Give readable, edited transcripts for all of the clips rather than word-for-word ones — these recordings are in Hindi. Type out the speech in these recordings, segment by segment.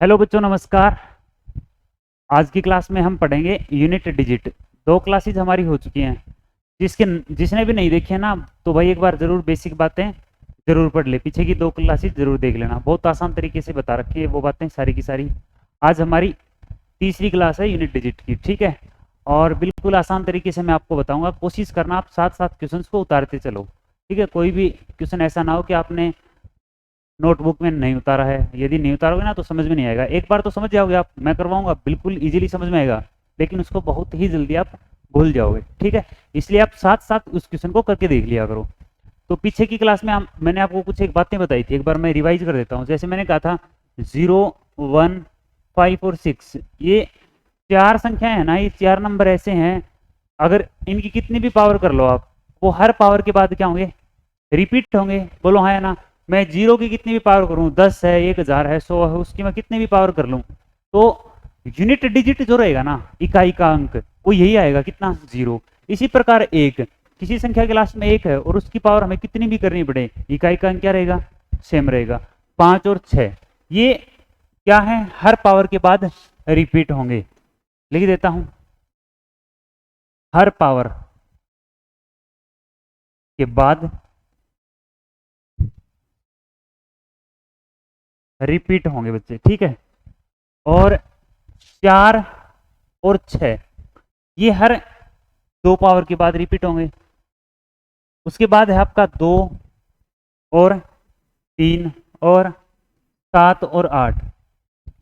हेलो बच्चों, नमस्कार। आज की क्लास में हम पढ़ेंगे यूनिट डिजिट। दो क्लासेज हमारी हो चुकी हैं। जिसने भी नहीं देखी है ना, तो भाई एक बार ज़रूर बेसिक बातें ज़रूर पढ़ ले। पीछे की दो क्लासेज ज़रूर देख लेना, बहुत आसान तरीके से बता रखी है वो बातें सारी की सारी। आज हमारी तीसरी क्लास है यूनिट डिजिट की, ठीक है। और बिल्कुल आसान तरीके से मैं आपको बताऊंगा, कोशिश करना आप साथ साथ क्वेश्चन को उतारते चलो, ठीक है। कोई भी क्वेश्चन ऐसा ना हो कि आपने नोटबुक में नहीं उतारा है। यदि नहीं उतारोगे ना तो समझ में नहीं आएगा। एक बार तो समझ जाओगे आप, मैं करवाऊंगा, बिल्कुल इजीली समझ में आएगा, लेकिन उसको बहुत ही जल्दी आप भूल जाओगे, ठीक है। इसलिए आप साथ साथ उस क्वेश्चन को करके देख लिया करो। तो पीछे की क्लास में मैंने आपको कुछ एक बातें बताई थी, एक बार मैं रिवाइज कर देता हूँ। जैसे मैंने कहा था 0, 1, 5 और 6, ये चार संख्याएं हैं ना, ये चार नंबर ऐसे हैं, अगर इनकी कितनी भी पावर कर लो आप, वो हर पावर के बाद क्या होंगे, रिपीट होंगे। बोलो हाँ या ना। मैं जीरो की कितनी भी पावर करूं, 10 है, 1000 है, 100 है, उसकी मैं कितनी भी पावर कर लूं, तो यूनिट डिजिट जो रहेगा ना, इकाई का अंक, वो यही आएगा, कितना, 0। इसी प्रकार एक, किसी संख्या के लास्ट में 1 है और उसकी पावर हमें कितनी भी करनी पड़े, इकाई का अंक क्या रहेगा, सेम रहेगा। 5 और 6 ये क्या है, हर पावर के बाद रिपीट होंगे। लिख देता हूं, हर पावर के बाद रिपीट होंगे बच्चे, ठीक है। और 4 और 6 ये हर दो पावर के बाद रिपीट होंगे। उसके बाद है आपका 2 और 3 और 7 और 8,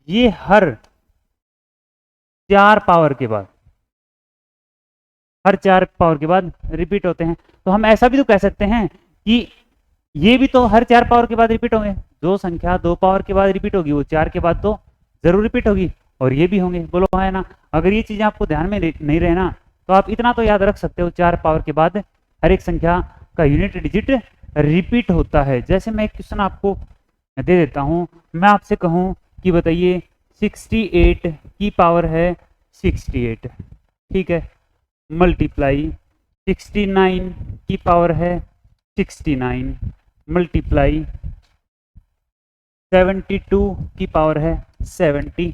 ये हर 4 पावर के बाद, हर 4 पावर के बाद रिपीट होते हैं। तो हम ऐसा भी तो कह सकते हैं कि ये भी तो हर 4 पावर के बाद रिपीट होंगे। जो संख्या 2 पावर के बाद रिपीट होगी वो 4 के बाद तो जरूर रिपीट होगी, और ये भी होंगे। बोलो हाँ है ना। अगर ये चीजें आपको ध्यान में नहीं रहे ना, तो आप इतना तो याद रख सकते हो, 4 पावर के बाद हर एक संख्या का यूनिट डिजिट रिपीट होता है। जैसे मैं एक क्वेश्चन आपको दे देता हूं, मैं आपसे कहूं कि बताइए 68 की पावर है 68, ठीक है, मल्टीप्लाई 69 की पावर है 69, मल्टीप्लाई 72 की पावर है 72।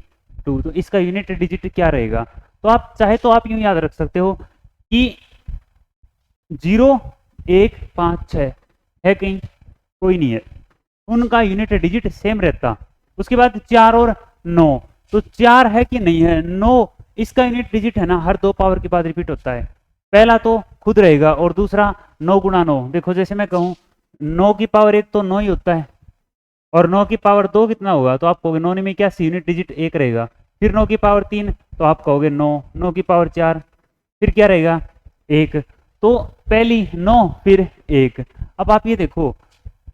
तो इसका यूनिट डिजिट क्या रहेगा। तो आप चाहे तो आप यूं याद रख सकते हो कि 0, 1, 5, 6 है कहीं, कोई नहीं है, उनका यूनिट डिजिट सेम रहता। उसके बाद 4 और 9, तो 4 है कि नहीं है, 9 इसका यूनिट डिजिट है ना, हर 2 पावर के बाद रिपीट होता है। पहला तो खुद रहेगा, और दूसरा 9 गुणा 9। देखो जैसे मैं कहूं 9 की पावर 1 तो 9 ही होता है, और 9 की पावर 2 कितना होगा, तो आप कहोगे 9 में क्या यूनिट डिजिट 1 रहेगा। फिर 9 की पावर 3, तो आप कहोगे 9, 9 की पावर 4, फिर क्या रहेगा 1। तो पहली 9 फिर 1। अब आप ये देखो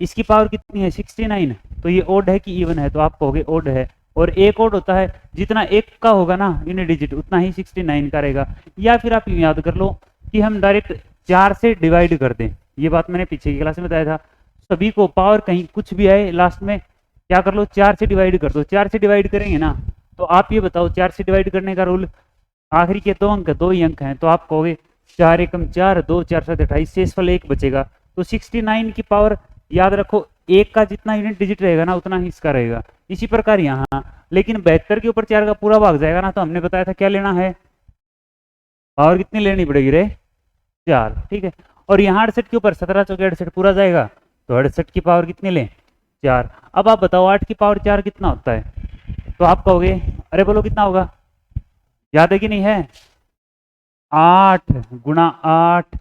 इसकी पावर कितनी है 69, तो ये ओड है कि इवन है, तो आप कहोगे ओड है। और एक ओड होता है, जितना एक का होगा ना यूनिट डिजिट उतना ही 69 का रहेगा। या फिर आप यूं याद कर लो कि हम डायरेक्ट 4 से डिवाइड कर दें। ये बात मैंने पीछे की क्लास में बताया था। सभी को पावर कहीं कुछ भी आए लास्ट में क्या कर लो, 4 से डिवाइड कर दो। 4 से डिवाइड करेंगे ना, तो आप ये बताओ 4 से डिवाइड करने का रूल, आखिरी के 2 अंक 2 ही अंक हैं, तो आप कहोगे 4 एकम 4, 2 4 7 28, शेषफल 1 बचेगा। तो 69 की पावर याद रखो, एक का जितना यूनिट डिजिट रहेगा ना उतना ही इसका रहेगा। इसी प्रकार यहाँ, लेकिन 72 के ऊपर 4 का पूरा भाग जाएगा ना, तो हमने बताया था क्या लेना है, पावर कितनी लेनी पड़ेगी रे, 4, ठीक है। और यहाँ 68 के ऊपर 17 चौके 68 पूरा जाएगा, तो 68 की पावर कितनी लें, 4। अब आप बताओ 8 की पावर 4 कितना होता है, तो आप कहोगे, अरे बोलो कितना होगा, याद है कि नहीं है, 8 गुणा 8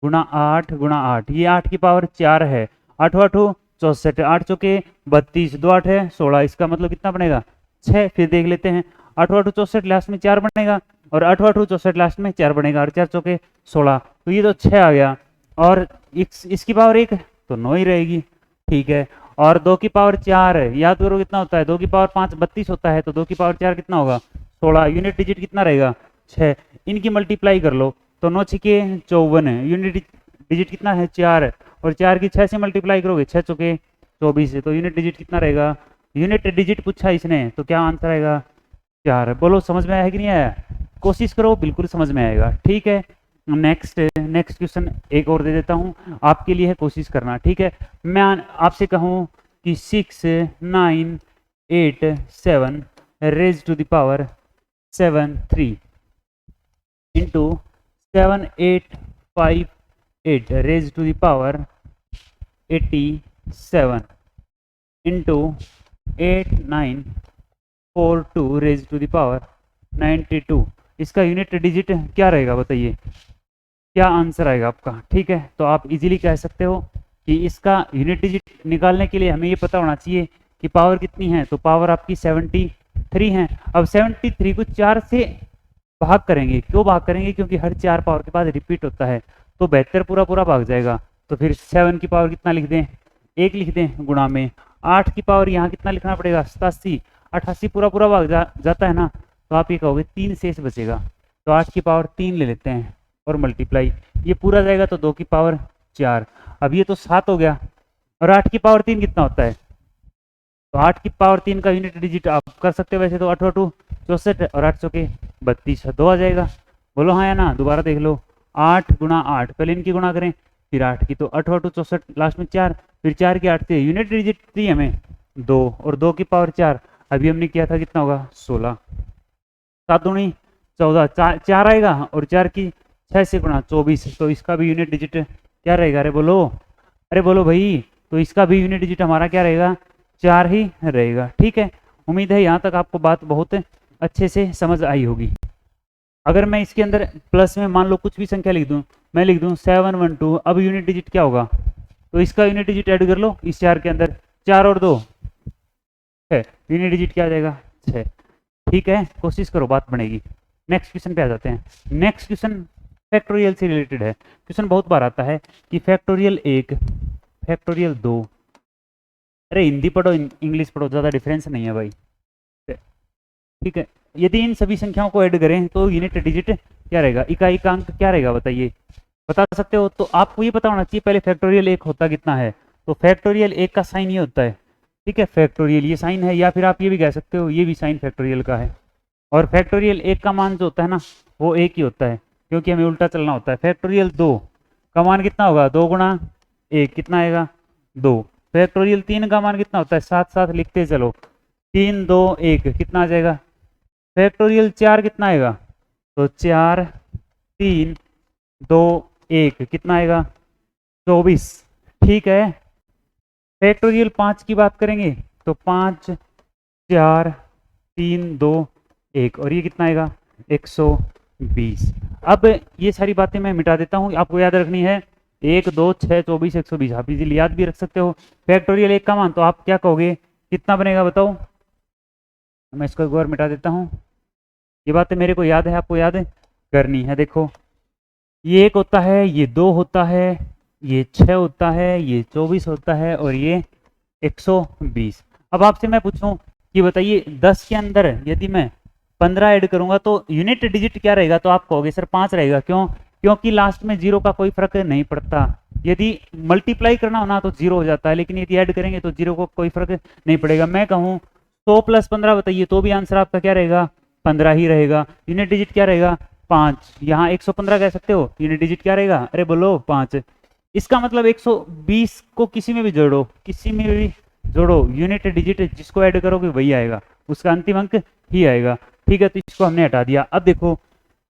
गुणा 8 गुणा 8, ये 8 की पावर 4 है। 8 8 64, 8 चौके 32, 2 8 है 16, इसका मतलब कितना बनेगा 6। फिर देख लेते हैं, 8 8 64 लास्ट में 4 बनेगा, और 8 8 64 लास्ट में 4 बनेगा, और 4 चौके 16, तो ये तो 6 आ गया। और इसकी पावर 1 तो 9 ही रहेगी, ठीक है। और 2 की पावर 4 है, याद करो कितना होता है, 2 की पावर 5 32 होता है, तो 2 की पावर 4 कितना होगा 16, यूनिट डिजिट कितना रहेगा 6। इनकी मल्टीप्लाई कर लो, तो 9 छके 54 है, यूनिट डिजिट कितना है 4 है, और 4 की 6 से मल्टीप्लाई करोगे 6 चौके 24 है, तो यूनिट डिजिट कितना रहेगा, यूनिट डिजिट पूछा इसने तो क्या आंसर आएगा 4। बोलो समझ में आया है कि नहीं आया, कोशिश करो बिल्कुल समझ में आएगा, ठीक है। नेक्स्ट क्वेश्चन एक और दे देता हूं आपके लिए, है कोशिश करना, ठीक है। मैं आपसे कहूं कि 6, 9, 8 7 raise to the power 7 3 into 7 8 5 8 raise to the power 87 into 8 9 4 2 raise to the power 92। इसका यूनिट डिजिट क्या रहेगा बताइए, क्या आंसर आएगा आपका। ठीक है, तो आप इजीली कह सकते हो कि इसका यूनिट डिजिट निकालने के लिए हमें ये पता होना चाहिए कि पावर कितनी है। तो पावर आपकी 73 है। अब 73 को 4 से भाग करेंगे। क्यों भाग करेंगे? क्योंकि हर 4 पावर के बाद रिपीट होता है, तो 72 पूरा पूरा भाग जाएगा। तो फिर 7 की पावर कितना लिख दें, 1 लिख दें गुणा में 8 की पावर यहाँ कितना लिखना पड़ेगा, 87। 88 पूरा पूरा भाग जाता है ना, तो आप ये कहोगे 3 शेष बचेगा। तो 8 की पावर 3 ले लेते हैं और मल्टीप्लाई, ये पूरा जाएगा तो 2 की पावर 4। अब ये तो 7 हो गया, और 8 की पावर 3 कितना होता है? तो 8 की पावर 3 का यूनिट डिजिट आप कर सकते हो वैसे तो 8 2 64 और 8 के 32, 2 आ जाएगा। बोलो हाँ या ना, दोबारा देख लो। 8 गुणा 8, पहले इनकी गुणा करें फिर 8 की, तो 8 2 64, लास्ट में 4, फिर 4 के 8 से यूनिट डिजिट थी हमें 2, और 2 की पावर 4 अभी हमने किया था कितना होगा 16। 7 दूनी 14, 4 आएगा, और 4 की 6 से गुणा 24, तो इसका भी यूनिट डिजिट क्या रहेगा? अरे बोलो, अरे बोलो भाई, तो इसका भी यूनिट डिजिट हमारा क्या रहेगा? 4 ही रहेगा। ठीक है, उम्मीद है यहाँ तक आपको बात बहुत अच्छे से समझ आई होगी। अगर मैं इसके अंदर प्लस में मान लो कुछ भी संख्या लिख दूं, मैं लिख दूं 712, अब यूनिट डिजिट क्या होगा? तो इसका यूनिट डिजिट ऐड कर लो इस 4 के अंदर, 4 और 2 6, यूनिट डिजिट क्या आ जाएगा? 6। ठीक है, कोशिश करो बात बनेगी। नेक्स्ट क्वेश्चन पे आ जाते हैं। नेक्स्ट क्वेश्चन फैक्टोरियल से रिलेटेड है। क्वेश्चन बहुत बार आता है कि फैक्टोरियल 1, फैक्टोरियल 2, अरे हिंदी पढ़ो इंग्लिश पढ़ो, ज़्यादा डिफरेंस नहीं है भाई। ठीक है, यदि इन सभी संख्याओं को ऐड करें तो यूनिट डिजिट क्या रहेगा, इकाई का अंक क्या रहेगा बताइए, बता सकते हो? तो आपको ये पता होना चाहिए पहले फैक्टोरियल 1 होता कितना है। तो फैक्टोरियल 1 का साइन ये होता है। ठीक है, फैक्टोरियल ये साइन है, या फिर आप ये भी कह सकते हो ये भी साइन फैक्टोरियल का है। और फैक्टोरियल 1 का मान जो होता है ना, वो 1 ही होता है, क्योंकि हमें उल्टा चलना होता है। फैक्टोरियल 2 का मान कितना होगा? 2 गुणा 1 कितना आएगा? 2। फैक्टोरियल 3 का मान कितना होता है? साथ साथ लिखते चलो, 3 2 1 कितना आ जाएगा? फैक्टोरियल 4 कितना आएगा? तो 4 3 2 1 कितना आएगा? 24। ठीक है, फैक्टोरियल 5 की बात करेंगे तो 5 4 3 2 1, और ये कितना आएगा? 120। अब ये सारी बातें मैं मिटा देता हूँ, आपको याद रखनी है 1 2 6 24 120, आप इजीली याद भी रख सकते हो। फैक्टोरियल 1 का मान तो आप क्या कहोगे, कितना बनेगा बताओ? मैं इसको एक बार मिटा देता हूँ। ये बातें मेरे को याद है, आपको याद है करनी है। देखो, ये 1 होता है, ये 2 होता है, ये 6 होता है, ये 24 होता है, और ये 120। अब आपसे मैं पूछूं कि बताइए 10 के अंदर यदि मैं 15 ऐड करूंगा तो यूनिट डिजिट क्या रहेगा? तो आप कहोगे सर 5 रहेगा। क्यों? क्योंकि लास्ट में 0 का कोई फर्क नहीं पड़ता। यदि मल्टीप्लाई करना होना तो 0 हो जाता है, लेकिन यदि ऐड करेंगे तो 0 को कोई फर्क नहीं पड़ेगा। मैं कहूँ 100 + 15 बताइए, तो भी आंसर आपका क्या रहेगा? 15 ही रहेगा। यूनिट डिजिट क्या रहेगा? 5। यहाँ 115 कह सकते हो, यूनिट डिजिट क्या रहेगा? अरे बोलो 5। इसका मतलब 120 को किसी में भी जोड़ो, किसी में भी जोड़ो, यूनिट डिजिट जिसको ऐड करोगे वही आएगा, उसका अंतिम अंक ही आएगा। ठीक है, तो इसको हमने हटा दिया। अब देखो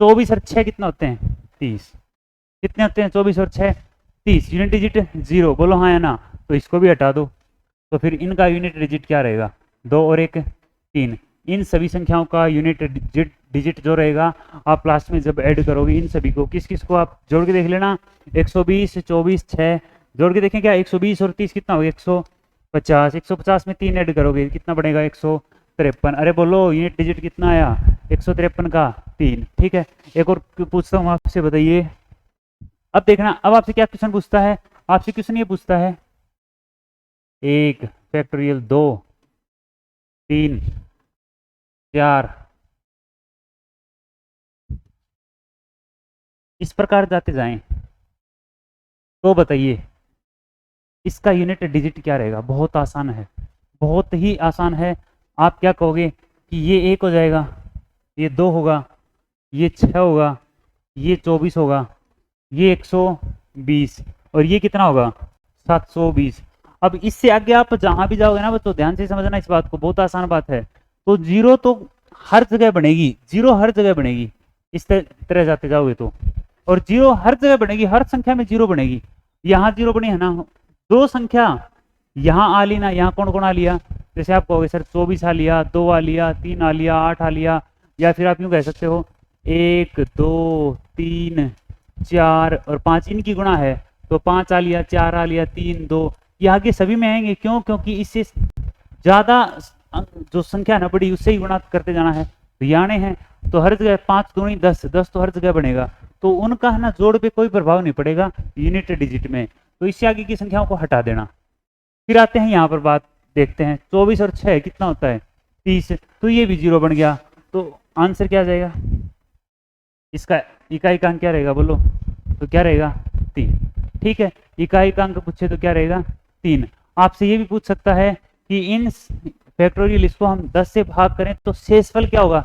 24 और 6 कितना होते हैं? 30। कितने होते हैं 24 और 6? 30। यूनिट डिजिट 0, बोलो हाँ या ना, तो इसको भी हटा दो। तो फिर इनका यूनिट डिजिट क्या रहेगा? 2 और 1 3। इन सभी संख्याओं का यूनिट डिजिट जो रहेगा, आप लास्ट में जब ऐड करोगे इन सभी को, किस किस को आप जोड़ के देख लेना। 120 24 6 जोड़ के देखें क्या? 120 और 30 कितना होगा? 150। 150 में 3 ऐड करोगे कितना बनेगा? 153। अरे बोलो यूनिट डिजिट कितना आया? 153 का 3। ठीक है, एक और पूछता हूँ आपसे, बताइए। अब देखना, अब आपसे क्या क्वेश्चन पूछता है? आपसे क्वेश्चन ये पूछता है 1 फैक्टोरियल 2 3 4, इस प्रकार जाते जाएं तो बताइए इसका यूनिट डिजिट क्या रहेगा? बहुत आसान है, बहुत ही आसान है। आप क्या कहोगे कि ये 1 हो जाएगा, ये 2 होगा, ये 6 होगा, ये 24 होगा, ये 120, और ये कितना होगा? 720। अब इससे आगे आप जहां भी जाओगे ना बच्चों, ध्यान से समझना इस बात को, बहुत आसान बात है। तो जीरो तो हर जगह बनेगी, जीरो हर जगह बनेगी इस तरह जाते जाओगे तो, और जीरो हर जगह बनेगी, हर संख्या में जीरो बनेगी। यहाँ जीरो बनी है ना, दो संख्या यहाँ आ ली ना, यहाँ कौन कौन आ लिया, जैसे आप कहोगे सर 24 आ लिया, 2 आ लिया, 3 आ लिया, 8 आ लिया, या फिर आप यूँ कह सकते हो 1 2 3 4 और 5 इनकी गुणा है, तो 5 आ लिया, 4 आ लिया, 3 2, ये आगे सभी में आएंगे। क्यों? क्योंकि इससे ज़्यादा जो संख्या ना बड़ी उससे ही गुणा करते जाना है, तो यानी है तो हर जगह 5 दूनी 10, 10 तो हर जगह बनेगा, तो उनका है ना जोड़ पे कोई प्रभाव नहीं पड़ेगा यूनिट डिजिट में, तो इससे आगे की संख्याओं को हटा देना। फिर आते हैं यहाँ पर बात देखते हैं, 24 और 6 कितना होता है 30, तो ये भी जीरो बन गया, तो आंसर क्या आ जाएगा इसका, इकाई का अंक क्या रहेगा बोलो, तो क्या रहेगा 3। ठीक है, इकाई का अंक पूछे तो क्या रहेगा 3। आपसे ये भी पूछ सकता है कि इन फैक्टोरियल इसको हम 10 से भाग करें तो शेषफल क्या होगा,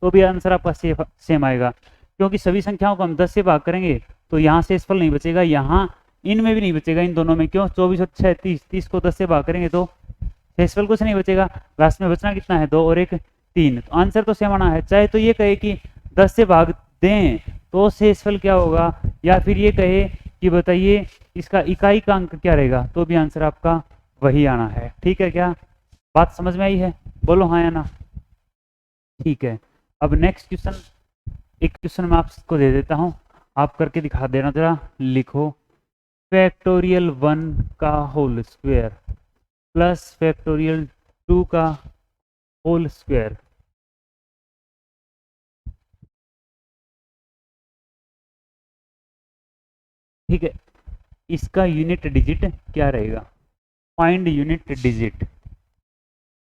तो भी आंसर आपका सेम आएगा, क्योंकि सभी संख्याओं को हम 10 से भाग करेंगे तो यहाँ शेषफल नहीं बचेगा, यहाँ इनमें भी नहीं बचेगा, इन दोनों में। क्यों? 24 और 6 30, 30 को 10 से भाग करेंगे तो शेषफल कुछ नहीं बचेगा, लास्ट में बचना कितना है 2 और 1 3, तो आंसर तो सेम आना है। चाहे तो ये कहे कि 10 से भाग दें तो शेषफल क्या होगा, या फिर ये कहे कि बताइए इसका इकाई का अंक क्या रहेगा, तो भी आंसर आपका वही आना है। ठीक है, क्या बात समझ में आई है, बोलो हाँ या ना। ठीक है, अब नेक्स्ट क्वेश्चन, एक क्वेश्चन मैं आपको दे देता हूँ, आप करके दिखा देना जरा, लिखो फैक्टोरियल 1 का होल स्क्वायर प्लस फैक्टोरियल 2 का होल स्क्वायर। ठीक है, इसका यूनिट डिजिट क्या रहेगा, फाइंड यूनिट डिजिट।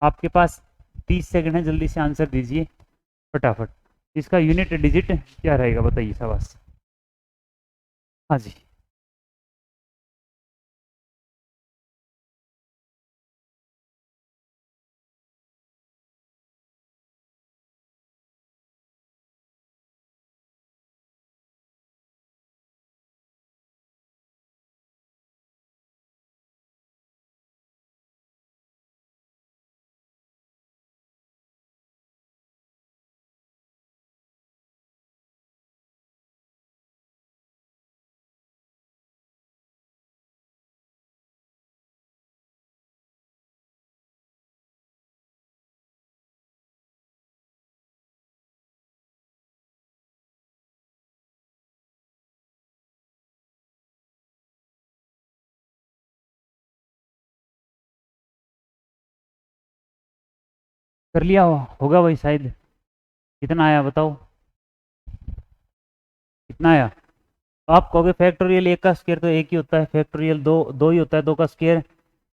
आपके पास 30 सेकंड है, जल्दी से आंसर दीजिए फटाफट, इसका यूनिट डिजिट क्या रहेगा बताइए शाबाश। हाँ जी, कर लिया होगा भाई शायद। कितना आया बताओ, कितना आया? तो आप कहोगे फैक्टोरियल 1 का स्क्वायर तो 1 ही होता है, फैक्टोरियल 2 2 ही होता है, 2 का स्क्वायर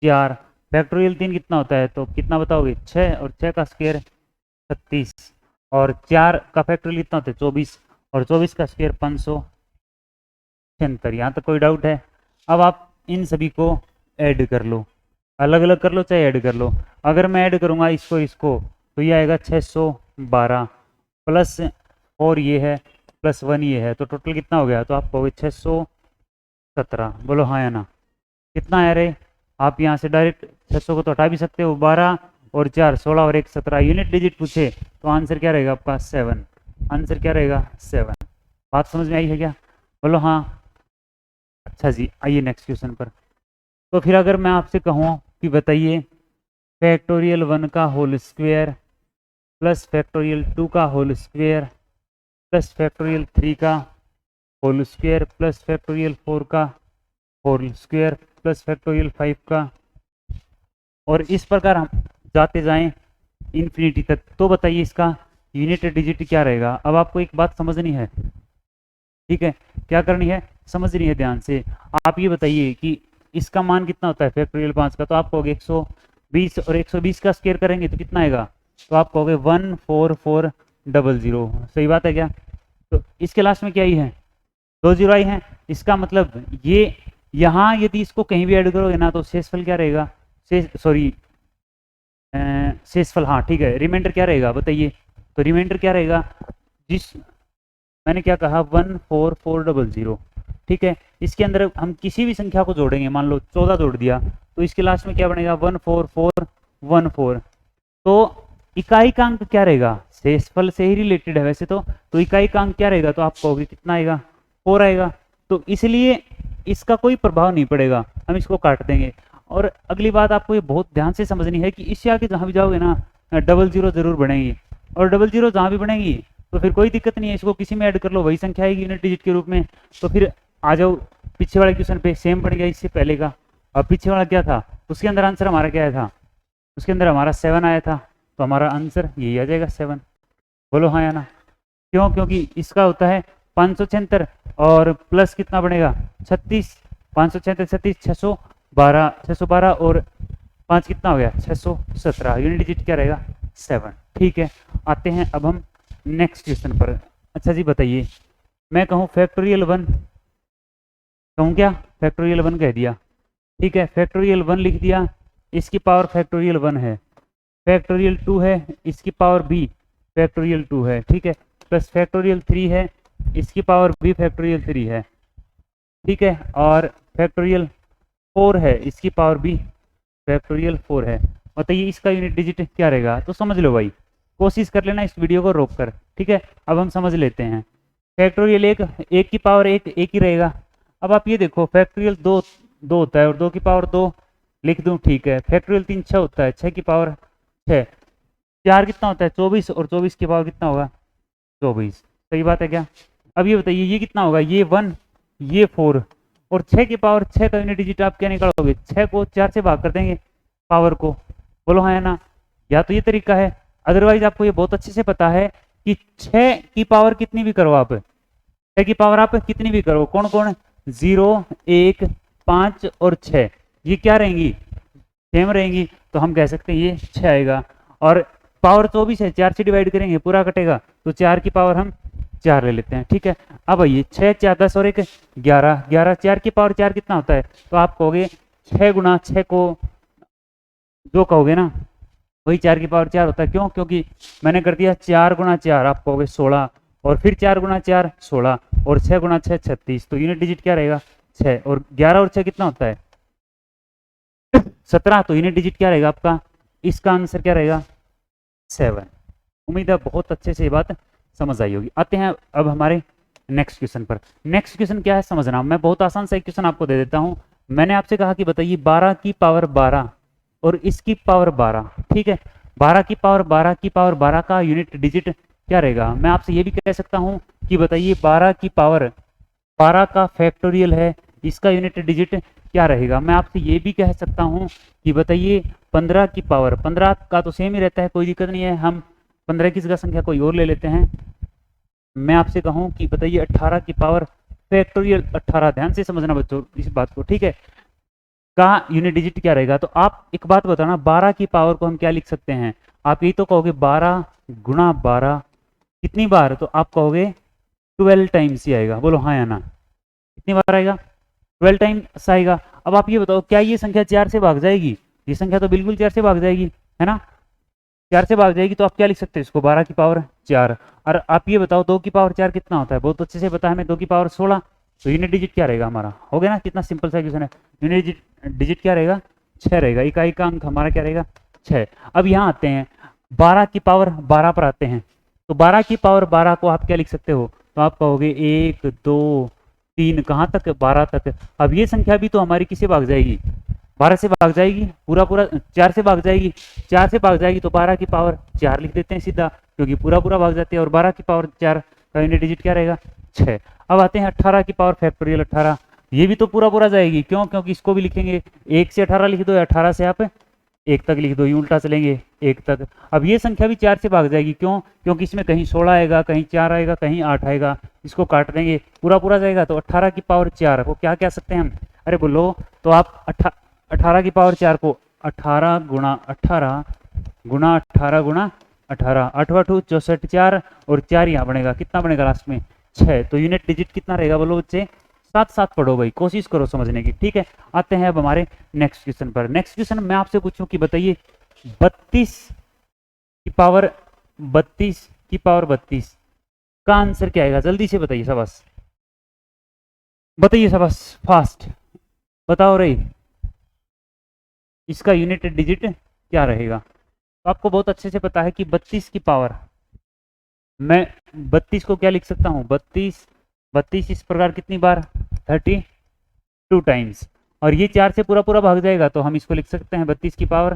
4, फैक्टोरियल 3 कितना होता है, तो कितना बताओगे 6, और 6 का स्क्वायर 36, और 4 का फैक्टोरियल कितना होता है 24, और 24 का स्क्वायर 576। यहाँ तक कोई डाउट है? अब आप इन सभी को ऐड कर लो, अलग अलग कर लो चाहे ऐड कर लो। अगर मैं ऐड करूँगा इसको इसको तो ये आएगा 612 प्लस 4 ये है प्लस 1 ये है, तो टोटल कितना हो गया, तो आप कहोगे 617। बोलो हाँ या ना, कितना है रे? आप यहाँ से डायरेक्ट 600 को तो हटा भी सकते हो, 12 और 4 16 और 1 17, यूनिट डिजिट पूछे तो आंसर क्या रहेगा आपका 7, आंसर क्या रहेगा 7। बात समझ में आई है क्या? बोलो हाँ। अच्छा जी, आइए नेक्स्ट क्वेश्चन पर। तो फिर अगर मैं आपसे कहूँ कि बताइए फैक्टोरियल 1 का होल स्क्वायर प्लस फैक्टोरियल 2 का होल स्क्वायर प्लस फैक्टोरियल 3 का होल स्क्वायर प्लस फैक्टोरियल 4 का होल स्क्वायर प्लस फैक्टोरियल 5 का, और इस प्रकार हम जाते जाएं इन्फिनिटी तक, तो बताइए इसका यूनिट डिजिट क्या रहेगा। अब आपको एक बात समझनी है, ठीक है, क्या करनी है समझनी है ध्यान से। आप ये बताइए कि इसका मान कितना होता है फैक्टोरियल 5 का, तो आप कहोगे 120, और 120 का स्क्वायर करेंगे तो कितना आएगा, तो आप कहोगे 14400। सही बात है क्या? तो इसके लास्ट में क्या ही है 2 जीरो आई हैं, इसका मतलब ये यहाँ यदि इसको कहीं भी ऐड करोगे ना तो शेषफल क्या रहेगा, शेषफल, हाँ ठीक है, रिमाइंडर क्या रहेगा बताइए, तो रिमाइंडर क्या रहेगा, जिस मैंने क्या कहा 14400। ठीक है, इसके अंदर हम किसी भी संख्या को जोड़ेंगे, मान लो 14 जोड़ दिया तो इसके लास्ट में क्या बनेगा 14414। तो इकाई का अंक क्या रहेगा, शेषफल से ही रिलेटेड है वैसे तो इकाई का अंक क्या रहेगा, तो आप कहोगे कितना आएगा 4 आएगा। तो इसलिए इसका कोई प्रभाव नहीं पड़ेगा, हम इसको काट देंगे। और अगली बात आपको ये बहुत ध्यान से समझनी है कि इससे आगे जहां भी जाओगे ना डबल जीरो जरूर बनेगी, और डबल जीरो जहां भी बनेगी तो फिर कोई दिक्कत नहीं है, इसको किसी में ऐड कर लो, वही संख्या आएगी यूनिट डिजिट के रूप में। तो फिर आ जाओ पीछे वाले क्वेश्चन पे, सेम बन गया इससे पहले का। अब पीछे वाला क्या था, उसके अंदर आंसर हमारा क्या आया था, उसके अंदर हमारा 7 आया था, तो हमारा आंसर यही आ जाएगा 7। बोलो हाँ या ना। क्यों, क्योंकि इसका होता है 576 और प्लस कितना बनेगा 36, 576 36 612 और 5 कितना हो गया 617, यूनिट डिजिट क्या रहेगा 7। ठीक है, आते हैं अब हम नेक्स्ट क्वेश्चन पर। अच्छा जी बताइए, मैं कहूँ फैक्टोरियल 1, कहूँ क्या फैक्टोरियल 1 कह दिया, ठीक है, फैक्टोरियल 1 लिख दिया, इसकी पावर फैक्टोरियल 1 है, फैक्टोरियल 2 है, इसकी पावर भी फैक्टोरियल 2 है, ठीक है, प्लस फैक्टोरियल 3 है, इसकी पावर भी फैक्टोरियल 3 है, ठीक है, और फैक्टोरियल 4 है, इसकी पावर भी फैक्टोरियल 4 है। बताइए इसका यूनिट डिजिट क्या रहेगा, तो समझ लो भाई, कोशिश कर लेना इस वीडियो को रोक कर, ठीक है। अब हम समझ लेते हैं, फैक्टोरियल एक की पावर एक ही रहेगा। अब आप ये देखो फैक्टोरियल 2 होता है और 2 की पावर 2 लिख दूं, ठीक है, फैक्टोरियल 3 6 होता है, 6 की पावर 6, 4 कितना होता है 24 और 24 की पावर कितना होगा 24, सही बात है क्या। अब ये बताइए ये कितना होगा, ये 1 ये 4 और 6 की पावर 6 का यूनिट डिजिट आप क्या निकालोगे, 6 को 4 से भाग कर देंगे पावर को, बोलो हाँ या ना। या तो ये तरीका है, अदरवाइज आपको ये बहुत अच्छे से पता है कि 6 की पावर कितनी भी करो आप, 6 की पावर आप कितनी भी करो, कौन कौन 0 1 5 और 6 ये क्या रहेंगी सेम रहेंगी, तो हम कह सकते हैं ये 6 आएगा। और पावर 24 है, 4 से डिवाइड करेंगे पूरा कटेगा, तो 4 की पावर हम 4 ले लेते हैं, ठीक है। अब आइए 6 4 10 और 1 11 11, 4 की पावर 4 कितना होता है, तो आप कहोगे 6 गुना 6 को जो कहोगे ना वही 4 की पावर 4 होता है। क्यों, क्योंकि मैंने कर दिया 4 गुना 4, आप कहोगे 16 और फिर 4 गुना 4 16 और 6 गुना 6 36, तो यूनिट डिजिट क्या रहेगा 6 और 11 और 6 कितना होता है 17, तो यूनिट डिजिट क्या रहेगा आपका, इसका आंसर क्या रहेगा 7। उम्मीद है बहुत अच्छे से ये बात समझ आई होगी। आते हैं अब हमारे नेक्स्ट क्वेश्चन पर। नेक्स्ट क्वेश्चन क्या है समझना, मैं बहुत आसान सा एक क्वेश्चन आपको दे देता हूं। मैंने आपसे कहा कि बताइए 12 की पावर 12 और इसकी पावर 12, ठीक है, 12 की पावर 12 की पावर 12 का यूनिट डिजिट क्या रहेगा। मैं आपसे ये भी कह सकता हूं कि बताइए 12 की पावर 12 का फैक्टोरियल है, इसका यूनिट डिजिट क्या रहेगा। मैं आपसे ये भी कह सकता हूं कि बताइए 15 की पावर 15 का तो सेम ही रहता है, कोई दिक्कत नहीं है, हम 15 की जगह संख्या कोई और ले लेते हैं। मैं आपसे कहूं कि बताइए 18 की पावर फैक्टोरियल 18, ध्यान से समझना बच्चों इस बात को, ठीक है, का यूनिट डिजिट क्या रहेगा। तो आप एक बात बताना 12 की पावर को हम क्या लिख सकते हैं, आप यही तो कहोगे 12 गुणा 12 कितनी बार, तो आप कहोगे 12 टाइम्स ही आएगा, बोलो हाँ या ना, कितनी बार आएगा 12 टाइम्स आएगा। अब आप ये बताओ क्या ये संख्या 4 से भाग जाएगी, ये संख्या तो बिल्कुल 4 से भाग जाएगी, है ना, 4 से भाग जाएगी, तो आप क्या लिख सकते हैं इसको 12 की पावर 4। और आप ये बताओ 2 की पावर 4 कितना होता है, बहुत अच्छे से पता है हमें, 2 की पावर 16, तो यूनिट डिजिट क्या रहेगा हमारा, हो गया ना, कितना सिंपल सा क्वेश्चन है। यूनिट डिजिट क्या रहेगा 6 रहेगा, इकाई का अंक हमारा क्या रहेगा 6। अब यहाँ आते हैं 12 की पावर 12 पर आते हैं, तो 12 की पावर 12 को आप क्या लिख सकते हो, तो आप कहोगे 1 2 3 कहाँ तक 12 तक। अब ये संख्या भी तो हमारी किसे भाग जाएगी 12 से भाग जाएगी, पूरा 4 से भाग जाएगी, 4 से भाग जाएगी, तो 12 की पावर 4 लिख देते हैं सीधा, क्योंकि पूरा भाग जाते हैं, और 12 की पावर 4 का यूनिट डिजिट क्या रहेगा 6। अब आते हैं 18 की पावर फैक्टोरियल 18, ये भी तो पूरा जाएगी, क्यों, क्योंकि इसको भी लिखेंगे 1 से 18 लिख दो, 18 से आप 1 तक लिख दो, ये उल्टा चलेंगे 1 तक। अब ये संख्या भी 4 से भाग जाएगी, क्यों, क्योंकि इसमें कहीं 16 आएगा, कहीं 4 आएगा, कहीं 8 आएगा, इसको काट देंगे, पूरा जाएगा, तो 18 की पावर 4 को क्या कह सकते हैं हम, अरे बोलो, तो आप 18 की पावर 4 को 18 गुणा 18 गुणा 18 गुणा 18, 8 8 64 4 और 4 यहाँ बनेगा, कितना बनेगा लास्ट में 6, तो यूनिट डिजिट कितना रहेगा बोलो बच्चे, साथ साथ पढ़ो भाई, कोशिश करो समझने की, ठीक है। आते हैं अब हमारे नेक्स्ट क्वेश्चन पर। नेक्स्ट क्वेश्चन मैं आपसे पूछूं कि बताइए 32 की पावर 32 का आंसर क्या आएगा, जल्दी से बताइए शाबाश, बताइए शाबाश, फास्ट बताओ रही, इसका यूनिट डिजिट क्या रहेगा। तो आपको बहुत अच्छे से पता है कि 32 की पावर, मैं 32 को क्या लिख सकता हूँ, 32 इस प्रकार कितनी बार, 32 टाइम्स, और ये 4 से पूरा पूरा भाग जाएगा तो हम इसको लिख सकते हैं 32 की पावर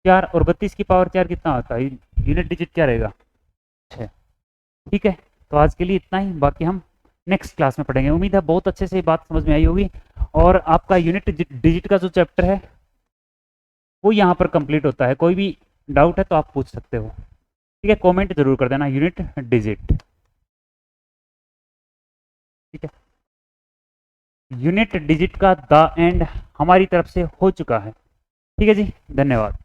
4, और 32 की पावर 4 कितना होता है, यूनिट डिजिट क्या रहेगा, 6। ठीक है, तो आज के लिए इतना ही, बाकी हम नेक्स्ट क्लास में पढ़ेंगे। उम्मीद है बहुत अच्छे से ये बात समझ में आई होगी, और आपका यूनिट डिजिट का जो चैप्टर है वो यहाँ पर कंप्लीट होता है। कोई भी डाउट है तो आप पूछ सकते हो। ठीक है, कमेंट जरूर कर देना यूनिट डिजिट। ठीक है, यूनिट डिजिट का द एंड हमारी तरफ से हो चुका है। ठीक है जी, धन्यवाद।